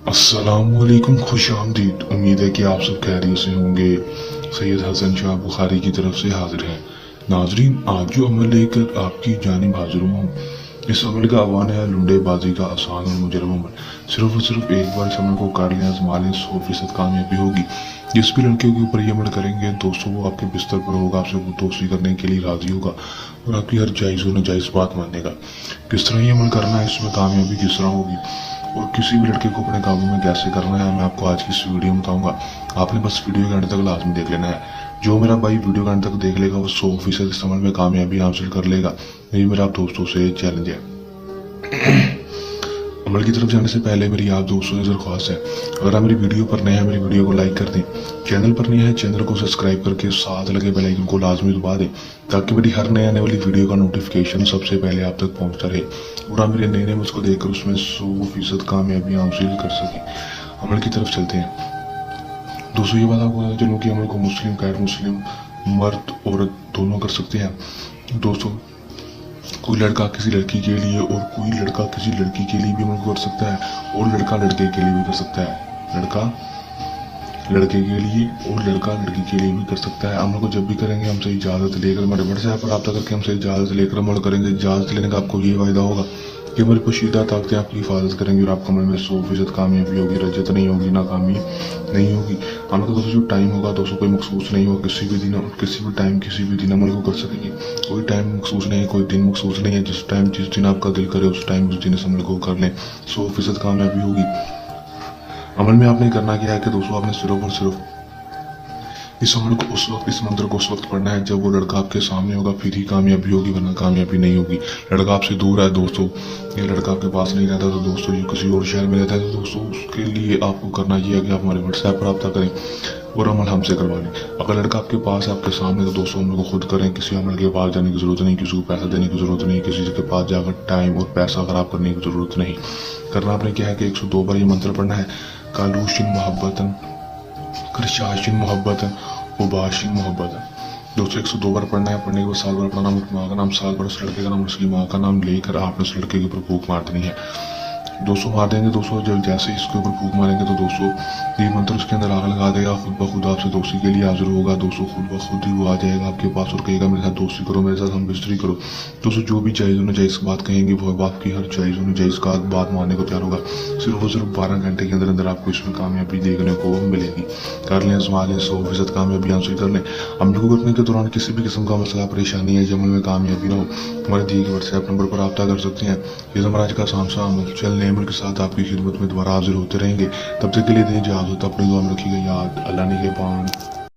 अस्सलामुअलैकुम, खुश आमदीद। उम्मीद है कि आप सब खैरियत से होंगे। सैयद हसन शाह बुखारी की तरफ से हाजिर हैं। नाजरीन, आज जो अमल लेकर आपकी जानिब हाजिर हुआ हूँ, इस अमल का आह्वान है लुंडेबाजी का आसान और मुजरम अमल। सिर्फ और सिर्फ एक बार इस अमल को कर लें, आजमा लें, 100% कामयाबी होगी। जिस भी लड़के के ऊपर ये अमल करेंगे दोस्तों, वो आपके बिस्तर पर होगा, आपसे वो दोस्ती करने के लिए राजी होगा और आपकी हर जायज़ और नाजायज़ बात मानेगा। किस तरह ये अमल करना है, इसमें कामयाबी किस तरह होगी और किसी भी लड़के को अपने काबू में कैसे करना है, मैं आपको आज की इस वीडियो में बताऊंगा। आपने बस वीडियो के अंत तक लाजमी देख लेना है। जो मेरा भाई वीडियो के अंत तक देख लेगा वो 100% इस अमल में कामयाबी हासिल कर लेगा। यही मेरा आप दोस्तों से चैलेंज है। अमल की तरफ जाने से पहले मेरी आप दोस्तों से दरख्वास्त है, अगर आप मेरी वीडियो पर नए हैं मेरी वीडियो को लाइक कर दें, चैनल पर नए हैं चैनल को सब्सक्राइब करके साथ लगे बेल आइकन को लाजमी दबा दें, ताकि मेरी हर नए आने वाली वीडियो का नोटिफिकेशन सबसे पहले आप तक पहुंचता रहे और आप मेरे नए नए मुझको देखकर उसमें 100% कामयाबी हासिल कर सकें। अमल की तरफ चलते हैं दोस्तों। ये बात आपको पता चलूँ कि अमल को मुस्लिम गैर मुस्लिम, मर्द औरत दोनों कर सकते हैं। दोस्तों, कोई लड़का किसी लड़की के लिए और कोई लड़का किसी लड़की के लिए भी अमल कर सकता है और लड़का लड़के के लिए भी कर सकता है। लड़का लड़के के लिए और लड़का लड़की के लिए भी कर सकता है। अमल को जब भी करेंगे हमसे इजाज़त लेकर, हमारे व्हाट्सएप पर रब्ता करके हमसे इजाज़त लेकर अमल करेंगे। इजाज़त लेने का आपको ये फ़ायदा होगा कि हमारी पोशीदा ताकतें आपकी हिफाजत करेंगे और आपका अमल में 100% कामयाबी होगी, रजत नहीं होगी, नाकामी नहीं होगी। अमल का दोस्तों जो टाइम होगा दोस्तों कोई मखसूस नहीं होगा, किसी भी दिन और किसी भी टाइम किसी भी दिन अमल को कर सकेंगे। कोई टाइम मखसूस नहीं है, कोई दिन मखसूस नहीं है। जिस टाइम जिस दिन आपका दिल करे उस टाइम उस दिन इस अमल को कर लें, 100% कामयाबी होगी। अमल में आपने करना क्या है कि दोस्तों आपने सिर्फ और सिर्फ इस अमल को उस वक्त, इस मंत्र को उस वक्त पढ़ना है जब वो लड़का आपके सामने होगा, फिर ही कामयाबी होगी, वरना कामयाबी नहीं होगी। लड़का आपसे दूर है दोस्तों, ये लड़का आपके पास नहीं रहता तो दोस्तों, ये किसी और शहर में रहता है तो दोस्तों, उसके लिए आपको करना ये है कि आप हमारे व्हाट्सएप पर रब्ता करें और अमल हमसे करवा लें। अगर लड़का आपके पास है, आपके सामने, तो दोस्तों अमल को खुद करें। किसी अमल के पास जाने की जरूरत नहीं, किसी को पैसा देने की जरूरत नहीं, किसी के पास जाकर टाइम और पैसा खराब करने की जरूरत नहीं। करना आपने क्या है कि 102 बार ये मंत्र पढ़ना है। कालूशिन मोहब्बतन, करशाशिन मोहब्बतन, उबाशिन मोहब्बतन। दोस्तों 102 बार पढ़ना है। पढ़ने के बाद साल भर अपना नाम, माँ का नाम, साल भर उस लड़के का नाम, उसकी माँ का नाम लेकर आपने उस लड़के के ऊपर फूंक मार देनी है। दोस्तों मार देंगे दोस्तों, जब जैसे इसके ऊपर फूंक मारेंगे तो दोस्तों ये मंत्र उसके अंदर आग लगा देगा, खुद ब खुद आपसे दोस्ती के लिए हाजिर होगा। दोस्तों खुद ब खुद ही वो आ जाएगा आपके पास और कहेगा मेरे साथ दोस्ती करो, मेरे साथ हम बिस्तरी करो। दोस्तों जो भी जायज़ और नाजायज़ बात कहेंगे वो आपकी हर जायज़ और नाजायज़ का बात मानने को तैयार होगा। सिर्फ और सिर्फ 12 घंटे के अंदर अंदर आपको इसमें कामयाबी देखने को मिलेगी। कर लें, आजमा लें, 100% कामयाबी हासिल कर लें। अमल को करने के दौरान किसी भी किस्म का मसला परेशानी है, अमल में कामयाबी ना हो, हमारे दिए गए व्हाट्सएप नंबर पर रब्ता कर सकते हैं। ये हमारा आज का आसान सा अमल। चलने अमल के साथ आपकी खिदमत में दोबारा हाजिर होते रहेंगे। तब तक के लिए दें इजाज़त, अपनी दुआ में रखिएगा याद। अल्लाह ने के पान।